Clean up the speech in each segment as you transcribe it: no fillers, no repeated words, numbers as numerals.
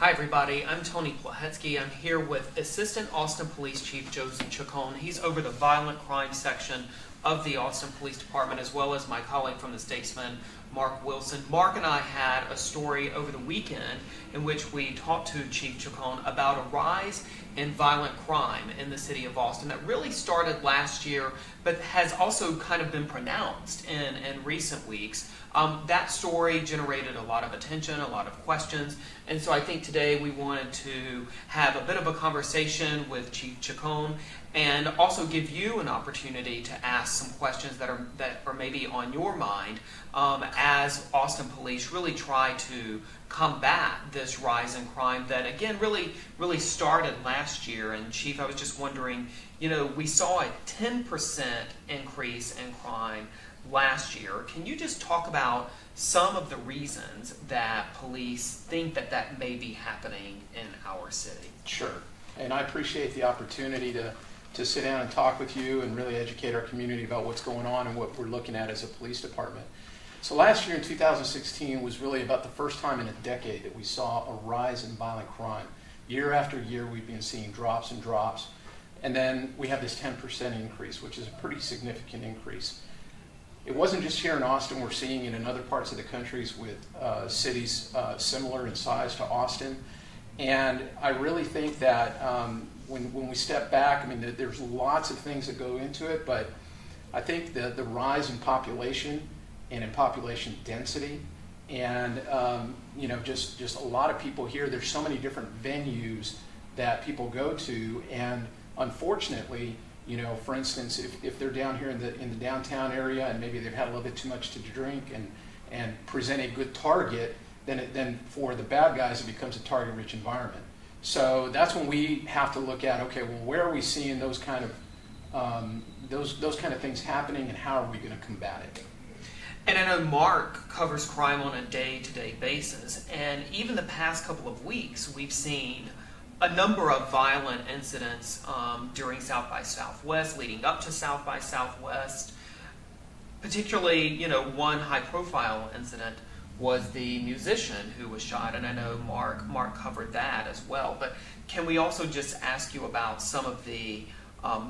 Hi everybody, I'm Tony Plohetski. I'm here with Assistant Austin Police Chief Joseph Chacon. He's over the violent crime section of the Austin Police Department, as well as my colleague from the Statesman, Mark Wilson. Mark and I had a story over the weekend in which we talked to Chief Chacon about a rise in violent crime in the city of Austin that really started last year, but has also kind of been pronounced in recent weeks. That story generated a lot of attention, a lot of questions, and so I think today we wanted to have a bit of a conversation with Chief Chacon and also give you an opportunity to ask some questions that are maybe on your mind as Austin Police really try to combat this rise in crime that, again, really started last year. And Chief, I was just wondering, you know, we saw a 10% increase in crime last year. Can you just talk about some of the reasons that police think that may be happening in our city? Sure. And I appreciate the opportunity to sit down and talk with you and really educate our community about what's going on and what we're looking at as a police department. So last year in 2016 was really about the first time in a decade that we saw a rise in violent crime. Year after year we've been seeing drops and drops, and then we have this 10% increase, which is a pretty significant increase. It wasn't just here in Austin, we're seeing it in other parts of the country with cities similar in size to Austin. And I really think that when we step back, I mean, there's lots of things that go into it, but I think the rise in population and in population density and you know, just a lot of people here, there's so many different venues that people go to, and unfortunately, you know, for instance, if they're down here in the downtown area and maybe they've had a little bit too much to drink and present a good target, then for the bad guys it becomes a target-rich environment. So that's when we have to look at, okay, well, where are we seeing those kind of those kind of things happening, and how are we going to combat it? And I know Mark covers crime on a day-to-day basis, and even the past couple of weeks we've seen a number of violent incidents during South by Southwest, leading up to South by Southwest. Particularly, you know, one high-profile incident was the musician who was shot, and I know Mark covered that as well. But can we also just ask you about some of the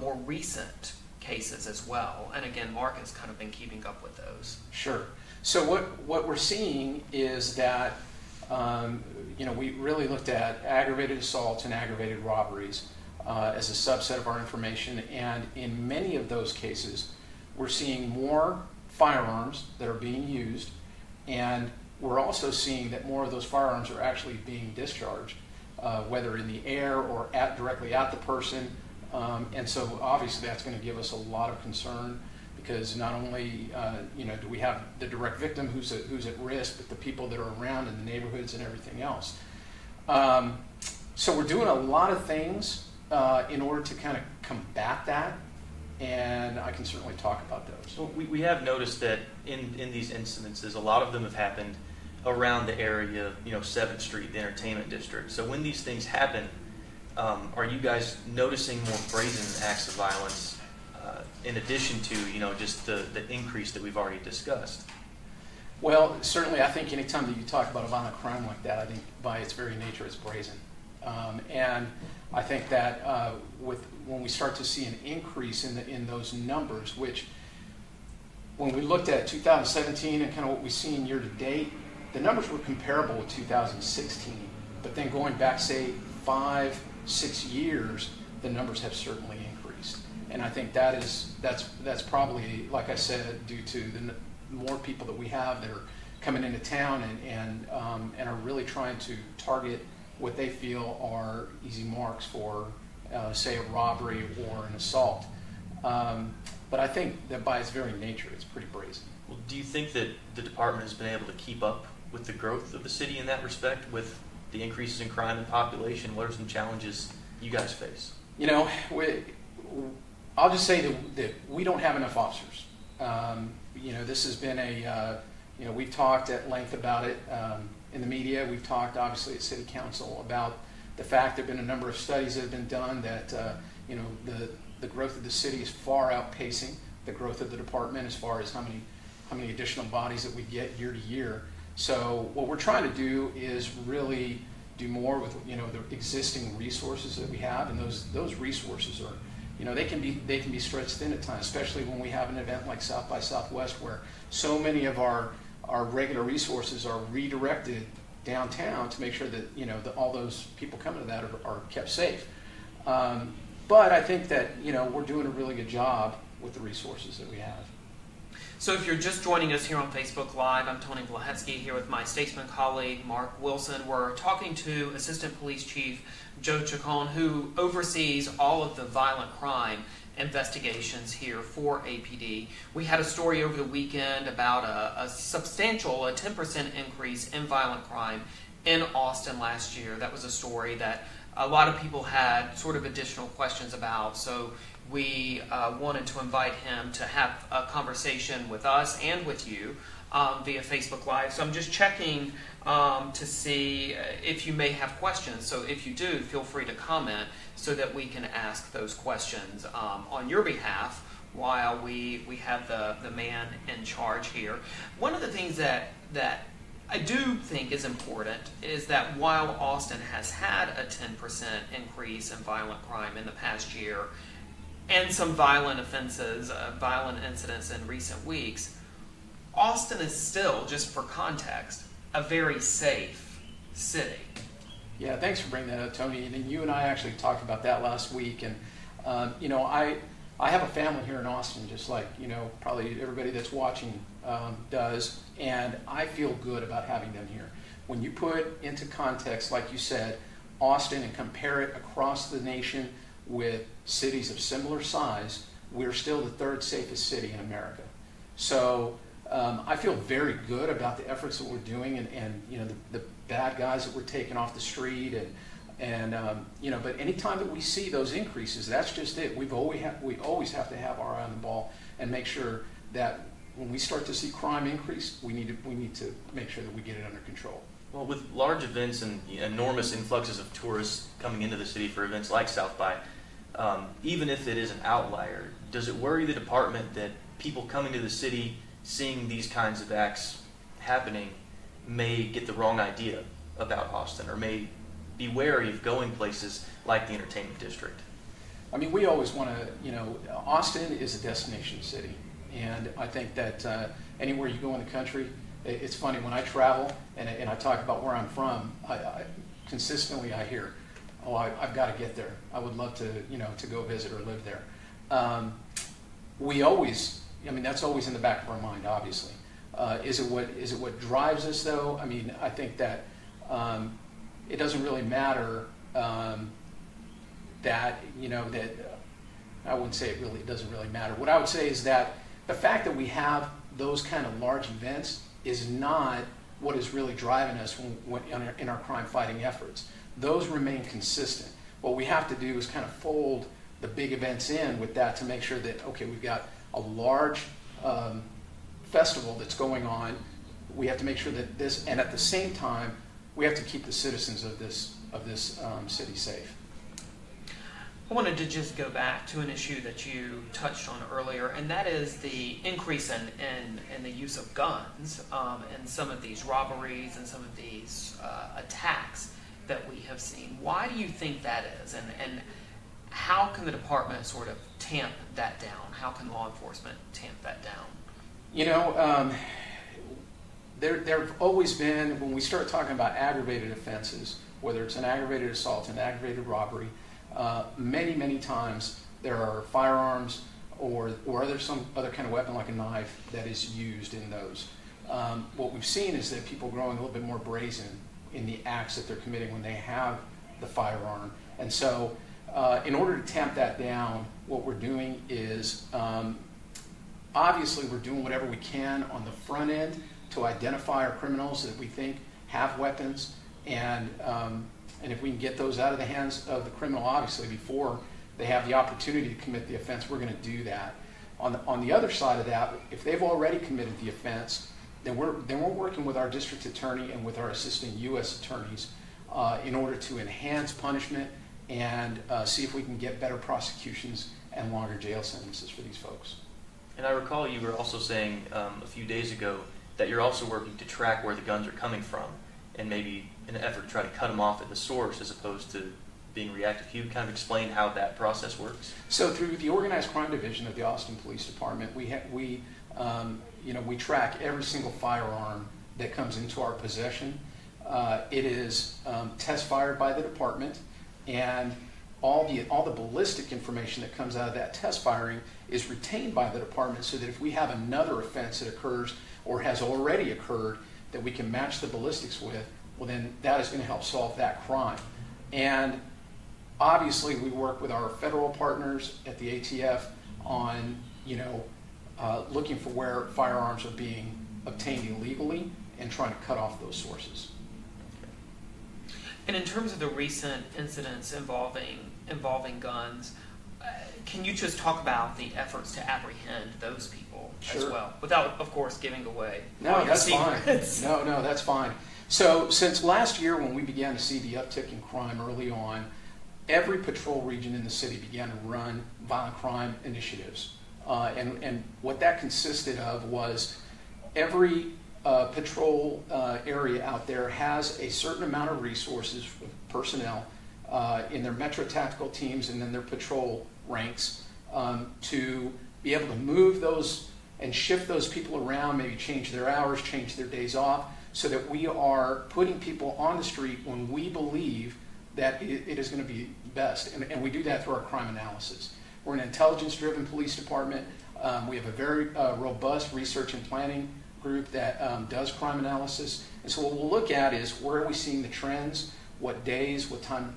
more recent cases as well? And again, Mark has kind of been keeping up with those. Sure. So what we're seeing is that you know, we really looked at aggravated assaults and aggravated robberies as a subset of our information, and in many of those cases we're seeing more firearms that are being used, and we're also seeing that more of those firearms are actually being discharged, whether in the air or directly at the person, and so obviously that's going to give us a lot of concern, because not only you know, do we have the direct victim who's at risk, but the people that are around in the neighborhoods and everything else. So we're doing a lot of things in order to kind of combat that, and I can certainly talk about those. Well, we have noticed that in these incidences, a lot of them have happened around the area, you know, 7th Street, the entertainment district. So when these things happen, are you guys noticing more brazen acts of violence in addition to, you know, just the increase that we've already discussed? Well, certainly I think anytime that you talk about a violent crime like that, I think by its very nature it's brazen. And I think that when we start to see an increase in those numbers, which when we looked at 2017 and kind of what we've seen year to date, the numbers were comparable with 2016. But then going back, say, 5-6 years, the numbers have certainly increased. And I think that's probably, like I said, due to the more people that we have that are coming into town and are really trying to target what they feel are easy marks for, say, a robbery or an assault. But I think that by its very nature, it's pretty brazen. Well, do you think that the department has been able to keep up with the growth of the city in that respect, with the increases in crime and population? What are some challenges you guys face? You know, I'll just say that we don't have enough officers. You know, this has been you know, we've talked at length about it in the media. We've talked, obviously, at City Council about the fact there have been a number of studies that have been done that, you know, the growth of the city is far outpacing the growth of the department as far as how many additional bodies that we get year to year. So what we're trying to do is really do more with the existing resources that we have, and those resources are, they can be stretched thin at times, especially when we have an event like South by Southwest, where so many of our regular resources are redirected downtown to make sure that that all those people coming to that are kept safe. But I think that we're doing a really good job with the resources that we have. So if you're just joining us here on Facebook Live, I'm Tony Plohetski here with my Statesman colleague, Mark Wilson. We're talking to Assistant Police Chief Joe Chacon, who oversees all of the violent crime investigations here for APD. We had a story over the weekend about a substantial, a 10% increase in violent crime in Austin last year. That was a story that a lot of people had sort of additional questions about. So we wanted to invite him to have a conversation with us and with you via Facebook Live. So I'm just checking to see if you may have questions. So if you do, feel free to comment so that we can ask those questions on your behalf while we have the man in charge here. One of the things that I do think is important is that while Austin has had a 10% increase in violent crime in the past year, and some violent offenses, violent incidents in recent weeks, Austin is still, just for context, a very safe city. Yeah, thanks for bringing that up, Tony. And you and I actually talked about that last week. And I have a family here in Austin, just like probably everybody that's watching does, and I feel good about having them here. When you put into context, like you said, Austin, and compare it across the nation with cities of similar size, we're still the third safest city in America. So I feel very good about the efforts that we're doing, and the bad guys that we're taking off the street, but anytime that we see those increases, that's just it. We always have to have our eye on the ball and make sure that when we start to see crime increase, we need to make sure that we get it under control. Well, with large events and enormous influxes of tourists coming into the city for events like South by, even if it is an outlier, does it worry the department that people coming to the city, seeing these kinds of acts happening, may get the wrong idea about Austin, or may be wary of going places like the entertainment district? I mean, we always want to, Austin is a destination city, and I think that anywhere you go in the country, it's funny, when I travel and I talk about where I'm from, consistently I hear, oh, I've got to get there. I would love to, to go visit or live there. That's always in the back of our mind, obviously. Is it what drives us, though? I mean, I think that it doesn't really matter that I wouldn't say it doesn't really matter. What I would say is that the fact that we have those kind of large events is not what is really driving us in our crime fighting efforts. Those remain consistent. What we have to do is kind of fold the big events in with that to make sure that, okay, we've got a large festival that's going on. We have to make sure that this, and at the same time, we have to keep the citizens of this city safe. I wanted to just go back to an issue that you touched on earlier, and that is the increase in the use of guns and some of these robberies and some of these attacks that we have seen. Why do you think that is, and how can the department sort of tamp that down? How can law enforcement tamp that down? There have always been, when we start talking about aggravated offenses, whether it's an aggravated assault, an aggravated robbery, many times there are firearms or some other kind of weapon like a knife that is used in those. What we've seen is that people growing a little bit more brazen in the acts that they're committing when they have the firearm. And so in order to tamp that down, what we're doing is obviously we're doing whatever we can on the front end to identify our criminals that we think have weapons, and if we can get those out of the hands of the criminal, obviously, before they have the opportunity to commit the offense, we're going to do that. On the other side of that, if they've already committed the offense, then we're working with our district attorney and with our assistant U.S. attorneys in order to enhance punishment and see if we can get better prosecutions and longer jail sentences for these folks. And I recall you were also saying a few days ago that you're also working to track where the guns are coming from and maybe in an effort to try to cut them off at the source as opposed to being reactive. Can you kind of explain how that process works? So through the Organized Crime Division of the Austin Police Department, we track every single firearm that comes into our possession. It is test fired by the department, and all the ballistic information that comes out of that test firing is retained by the department, so that if we have another offense that occurs or has already occurred that we can match the ballistics with, well, then that is going to help solve that crime. And obviously, we work with our federal partners at the ATF on, looking for where firearms are being obtained illegally and trying to cut off those sources. And in terms of the recent incidents involving guns, can you just talk about the efforts to apprehend those people as well, without, of course, giving away all your secrets? Fine. No, that's fine. So since last year, when we began to see the uptick in crime early on, every patrol region in the city began to run violent crime initiatives. And what that consisted of was every patrol area out there has a certain amount of resources, personnel, in their metro tactical teams and then their patrol ranks to be able to move those and shift those people around, maybe change their hours, change their days off, so that we are putting people on the street when we believe that it is going to be best. And we do that through our crime analysis. We're an intelligence-driven police department. We have a very robust research and planning group that does crime analysis. And so what we'll look at is, where are we seeing the trends, what days, what time,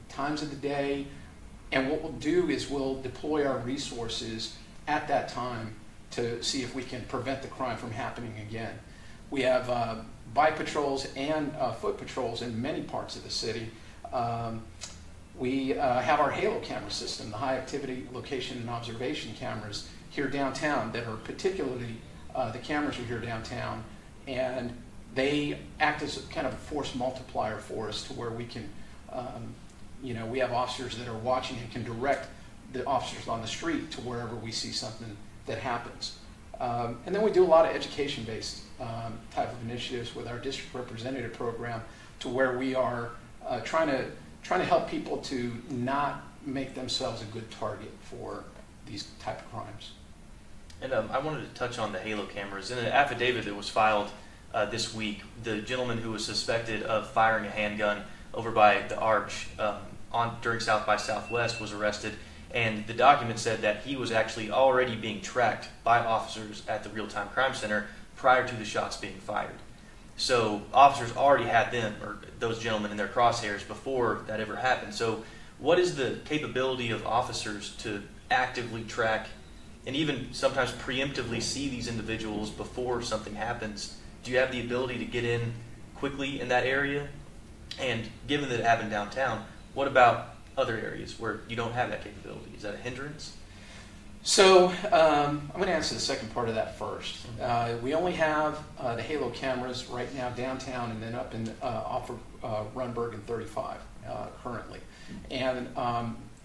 times of the day, and what we'll do is we'll deploy our resources at that time to see if we can prevent the crime from happening again. We have bike patrols and foot patrols in many parts of the city. We have our Halo camera system, the high activity location and observation cameras here downtown that are particularly, the cameras are here downtown, and they act as kind of a force multiplier for us, to where we can, we have officers that are watching and can direct the officers on the street to wherever we see something that happens. And then we do a lot of education-based type of initiatives with our district representative program, to where we are trying to help people to not make themselves a good target for these type of crimes. And I wanted to touch on the Halo cameras. In an affidavit that was filed this week, the gentleman who was suspected of firing a handgun over by the Arch during South by Southwest was arrested, and the document said that he was actually already being tracked by officers at the Real-Time Crime Center prior to the shots being fired. So officers already had them, or those gentlemen, in their crosshairs before that ever happened. So what is the capability of officers to actively track and even sometimes preemptively see these individuals before something happens? Do you have the ability to get in quickly in that area? And given that it happened downtown, what about other areas where you don't have that capability? Is that a hindrance? So I'm going to answer the second part of that first. We only have the Halo cameras right now downtown, and then up in off of Runberg and 35 currently. And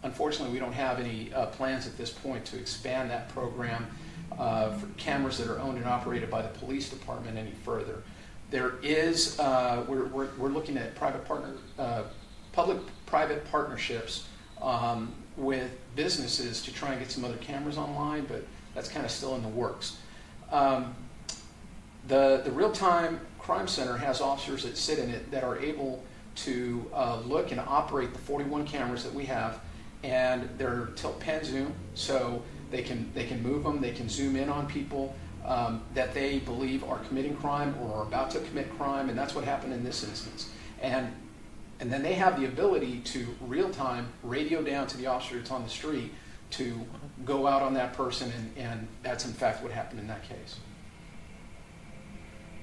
unfortunately, we don't have any plans at this point to expand that program for cameras that are owned and operated by the police department any further. There is, we're looking at public-private partnerships with businesses to try and get some other cameras online, but that's kind of still in the works. The Real-Time Crime Center has officers that sit in it that are able to look and operate the 41 cameras that we have, and they're tilt-pan zoom, so they can move them, they can zoom in on people that they believe are committing crime or are about to commit crime, and that's what happened in this instance. And then they have the ability to real-time radio down to the officer that's on the street to go out on that person, and that's in fact what happened in that case.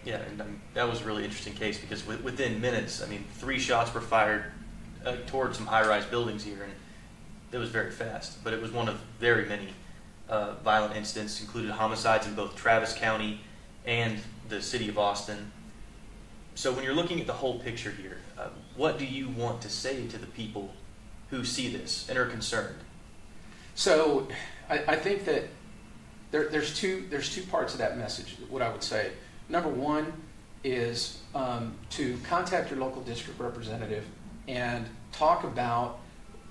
Yeah, and that was a really interesting case, because within minutes, 3 shots were fired towards some high-rise buildings here, and it was very fast. But it was one of very many violent incidents, included homicides in both Travis County and the city of Austin. So when you're looking at the whole picture here, what do you want to say to the people who see this and are concerned? So I think that there's two parts of that message, what I would say. Number one, is to contact your local district representative and talk about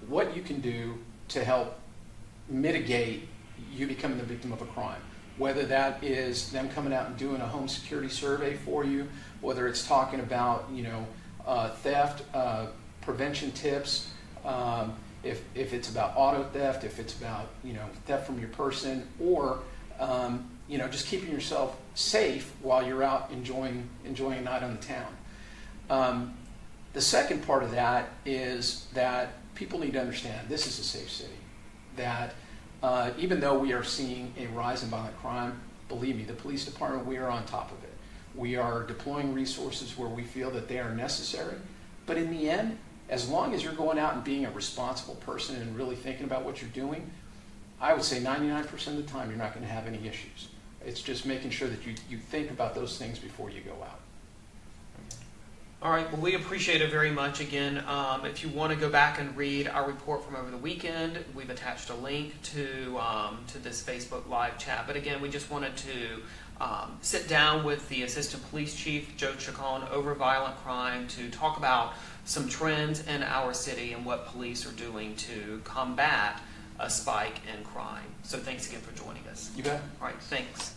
what you can do to help mitigate you becoming the victim of a crime. Whether that is them coming out and doing a home security survey for you, whether it's talking about theft, prevention tips, if it's about auto theft, if it's about theft from your person, or just keeping yourself safe while you're out enjoying a night on the town. The second part of that is that people need to understand this is a safe city. That even though we are seeing a rise in violent crime, believe me, the police department, we are on top of it. We are deploying resources where we feel that they are necessary. But in the end, as long as you're going out and being a responsible person and really thinking about what you're doing, I would say 99% of the time you're not going to have any issues. It's just making sure that you think about those things before you go out. All right, well, we appreciate it very much. Again, if you want to go back and read our report from over the weekend, we've attached a link to this Facebook Live chat. But again, we just wanted to sit down with the Assistant Police Chief, Joe Chacon, over violent crime to talk about some trends in our city and what police are doing to combat a spike in crime. So thanks again for joining us. You bet. All right, thanks.